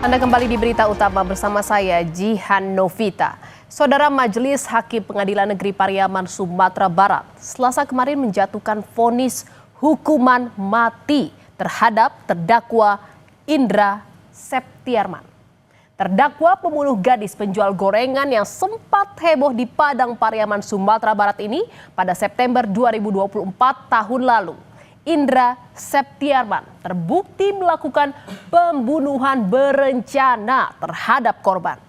Anda kembali di Berita Utama bersama saya, Jihan Novita. Saudara Majelis Hakim Pengadilan Negeri Pariaman, Sumatera Barat, Selasa kemarin menjatuhkan vonis hukuman mati terhadap terdakwa Indra Septiarman. Terdakwa pembunuh gadis penjual gorengan yang sempat heboh di Padang Pariaman, Sumatera Barat ini pada September 2024 tahun lalu. Indra Septiarman terbukti melakukan pembunuhan berencana terhadap korban.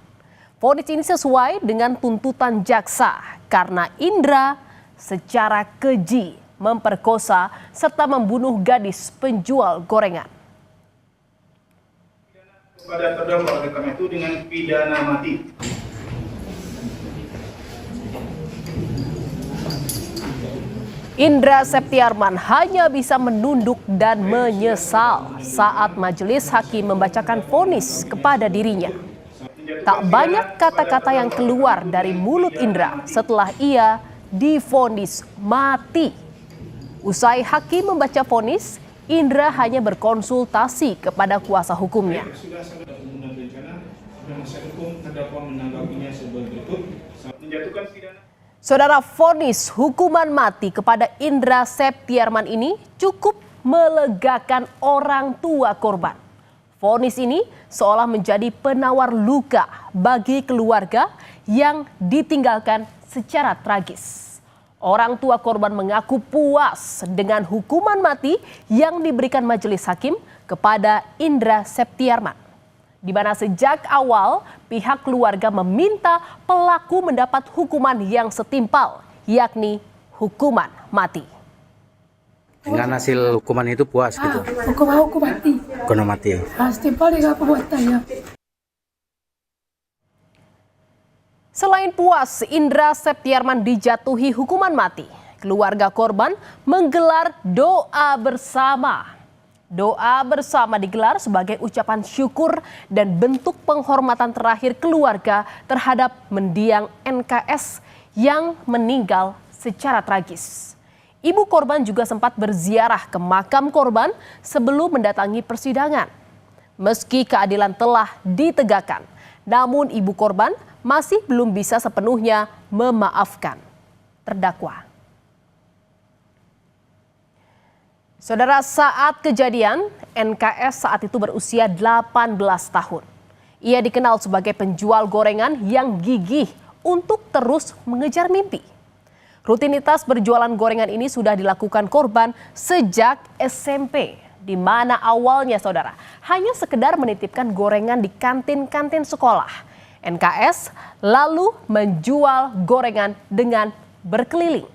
Vonis ini sesuai dengan tuntutan jaksa karena Indra secara keji memperkosa serta membunuh gadis penjual gorengan. Pada terdakwa oleh karena itu dengan pidana mati. Indra Septiarman hanya bisa menunduk dan menyesal saat majelis hakim membacakan vonis kepada dirinya. Tak banyak kata-kata yang keluar dari mulut Indra setelah ia divonis mati. Usai hakim membaca vonis, Indra hanya berkonsultasi kepada kuasa hukumnya. Saudara, vonis hukuman mati kepada Indra Septiarman ini cukup melegakan orang tua korban. Vonis ini seolah menjadi penawar luka bagi keluarga yang ditinggalkan secara tragis. Orang tua korban mengaku puas dengan hukuman mati yang diberikan majelis hakim kepada Indra Septiarman, di mana sejak awal pihak keluarga meminta pelaku mendapat hukuman yang setimpal, yakni hukuman mati. Dengan hasil hukuman itu puas gitu? Hukuman mati. Hukuman mati. Setimpal dengan perbuatannya. Selain puas, Indra Septiarman dijatuhi hukuman mati. Keluarga korban menggelar doa bersama. Doa bersama digelar sebagai ucapan syukur dan bentuk penghormatan terakhir keluarga terhadap mendiang NKS yang meninggal secara tragis. Ibu korban juga sempat berziarah ke makam korban sebelum mendatangi persidangan. Meski keadilan telah ditegakkan, namun ibu korban masih belum bisa sepenuhnya memaafkan terdakwa. Saudara, saat kejadian, NKS saat itu berusia 18 tahun. Ia dikenal sebagai penjual gorengan yang gigih untuk terus mengejar mimpi. Rutinitas berjualan gorengan ini sudah dilakukan korban sejak SMP, di mana awalnya saudara hanya sekedar menitipkan gorengan di kantin-kantin sekolah. NKS lalu menjual gorengan dengan berkeliling.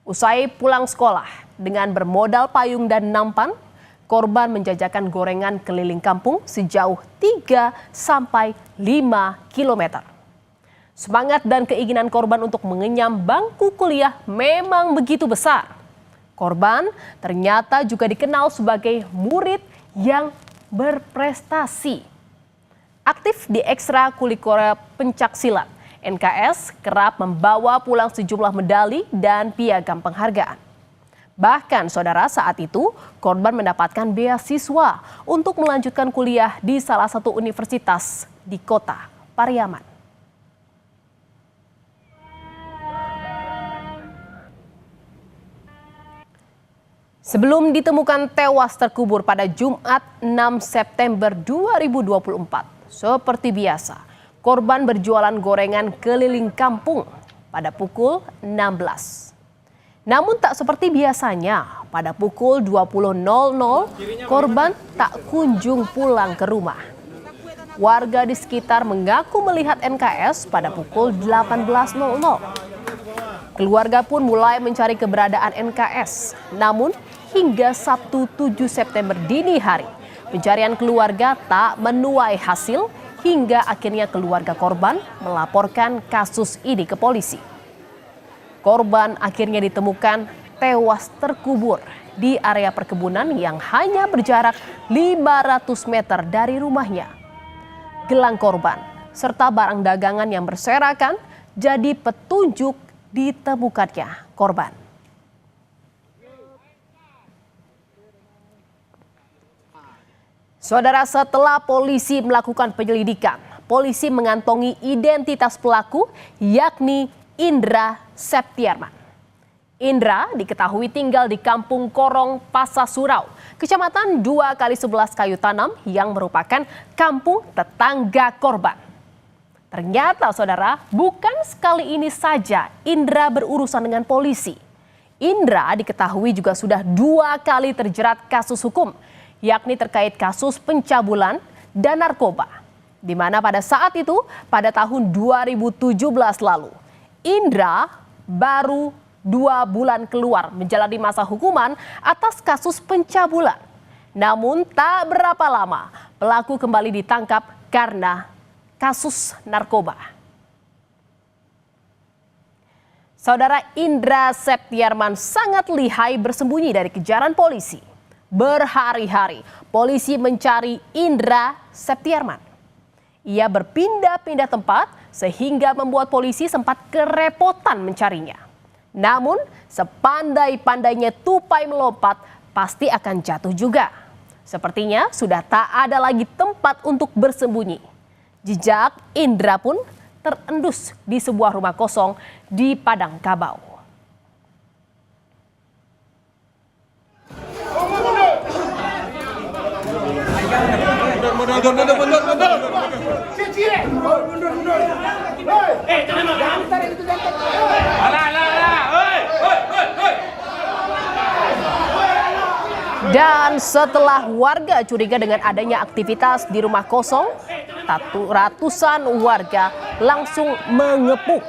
Usai pulang sekolah dengan bermodal payung dan nampan, korban menjajakan gorengan keliling kampung sejauh 3 sampai 5 km. Semangat dan keinginan korban untuk mengenyam bangku kuliah memang begitu besar. Korban ternyata juga dikenal sebagai murid yang berprestasi. Aktif di ekstrakurikuler pencaksilat, NKS kerap membawa pulang sejumlah medali dan piagam penghargaan. Bahkan saudara, saat itu korban mendapatkan beasiswa untuk melanjutkan kuliah di salah satu universitas di kota Pariaman. Sebelum ditemukan tewas terkubur pada Jumat 6 September 2024, seperti biasa, korban berjualan gorengan keliling kampung pada pukul 16. Namun tak seperti biasanya, pada pukul 20.00 korban tak kunjung pulang ke rumah. Warga di sekitar mengaku melihat NKS pada pukul 18.00. Keluarga pun mulai mencari keberadaan NKS. Namun hingga Sabtu 7 September dini hari, pencarian keluarga tak menuai hasil hingga akhirnya keluarga korban melaporkan kasus ini ke polisi. Korban akhirnya ditemukan tewas terkubur di area perkebunan yang hanya berjarak 500 meter dari rumahnya. Gelang korban serta barang dagangan yang berserakan jadi petunjuk ditemukannya korban. Saudara, setelah polisi melakukan penyelidikan, polisi mengantongi identitas pelaku yakni Indra Septiarman. Indra diketahui tinggal di Kampung Korong, Pasasurau, Kecamatan 2x11 Kayu Tanam yang merupakan kampung tetangga korban. Ternyata saudara, bukan sekali ini saja Indra berurusan dengan polisi. Indra diketahui juga sudah 2 kali terjerat kasus hukum, yakni terkait kasus pencabulan dan narkoba. Di mana pada saat itu, pada tahun 2017 lalu, Indra baru 2 bulan keluar menjalani masa hukuman atas kasus pencabulan. Namun tak berapa lama, pelaku kembali ditangkap karena kasus narkoba. Saudara, Indra Septiarman sangat lihai bersembunyi dari kejaran polisi. Berhari-hari, polisi mencari Indra Septiarman. Ia berpindah-pindah tempat sehingga membuat polisi sempat kerepotan mencarinya. Namun, sepandai-pandainya tupai melompat, pasti akan jatuh juga. Sepertinya sudah tak ada lagi tempat untuk bersembunyi. Jejak Indra pun terendus di sebuah rumah kosong di Padang Kabau. Dan setelah warga curiga dengan adanya aktivitas di rumah kosong, ratusan warga langsung mengepung.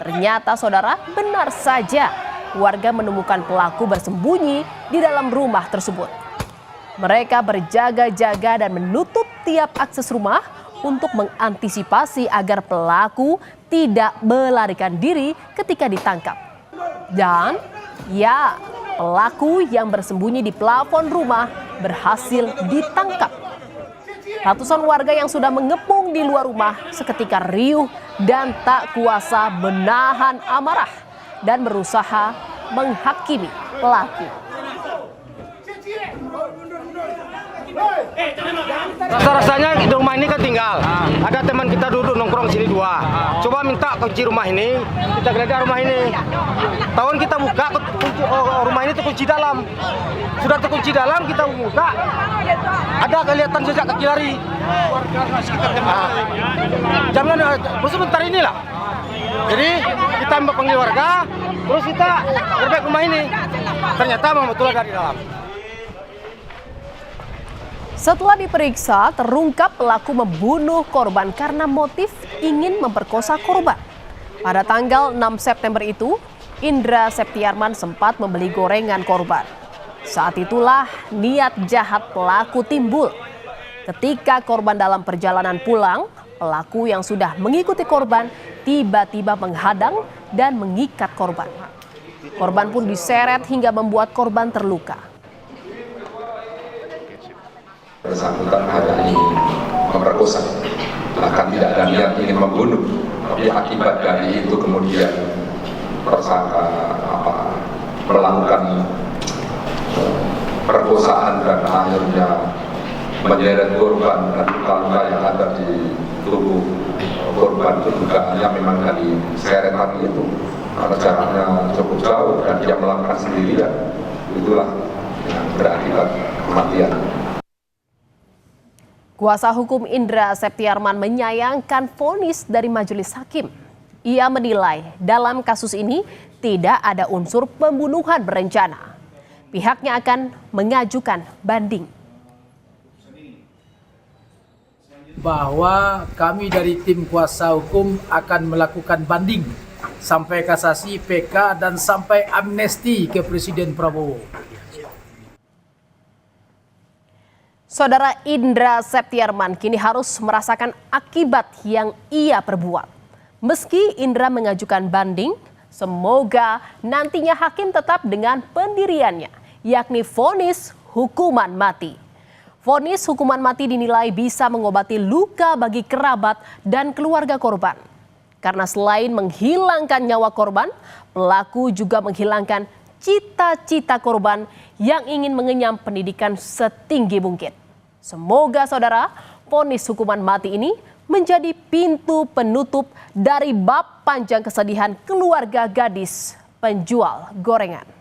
Ternyata saudara, benar saja warga menemukan pelaku bersembunyi di dalam rumah tersebut. Mereka berjaga-jaga dan menutup tiap akses rumah untuk mengantisipasi agar pelaku tidak melarikan diri ketika ditangkap. Dan ya, pelaku yang bersembunyi di plafon rumah berhasil ditangkap. Ratusan warga yang sudah mengepung di luar rumah seketika riuh dan tak kuasa menahan amarah dan berusaha menghakimi pelaku. Rasa-rasanya di rumah ini kan tinggal. Ada teman kita duduk nongkrong sini 2. Coba minta kunci rumah ini, kita geledah rumah ini. Tahun kita buka rumah ini terkunci dalam. Sudah terkunci dalam, kita buka. Ada kelihatan jejak kaki lari. Jangan sebentar inilah. Jadi kita panggil warga, terus kita gerbek rumah ini. Ternyata memang betul dari dalam. Setelah diperiksa, terungkap pelaku membunuh korban karena motif ingin memperkosa korban. Pada tanggal 6 September itu, Indra Septiarman sempat membeli gorengan korban. Saat itulah niat jahat pelaku timbul. Ketika korban dalam perjalanan pulang, pelaku yang sudah mengikuti korban tiba-tiba menghadang dan mengikat korban. Korban pun diseret hingga membuat korban terluka. Bersangkutan ada ingin memperkosa, bahkan tidak ada niat ingin membunuh, tapi akibat dari itu kemudian tersangka melakukan perkosaan dan akhirnya menyeret korban dan luka-luka yang ada di tubuh korban itu dugaannya memang dari seretan itu karena jaraknya cukup jauh dan dia melakukan sendirian, itulah yang berakibat kematian. Kuasa hukum Indra Septiarman menyayangkan vonis dari majelis hakim. Ia menilai dalam kasus ini tidak ada unsur pembunuhan berencana. Pihaknya akan mengajukan banding. Bahwa kami dari tim kuasa hukum akan melakukan banding sampai kasasi, PK, dan sampai amnesti ke Presiden Prabowo. Saudara, Indra Septiarman kini harus merasakan akibat yang ia perbuat. Meski Indra mengajukan banding, semoga nantinya hakim tetap dengan pendiriannya, yakni vonis hukuman mati. Vonis hukuman mati dinilai bisa mengobati luka bagi kerabat dan keluarga korban. Karena selain menghilangkan nyawa korban, pelaku juga menghilangkan cita-cita korban yang ingin mengenyam pendidikan setinggi mungkin. Semoga saudara, vonis hukuman mati ini menjadi pintu penutup dari bab panjang kesedihan keluarga gadis penjual gorengan.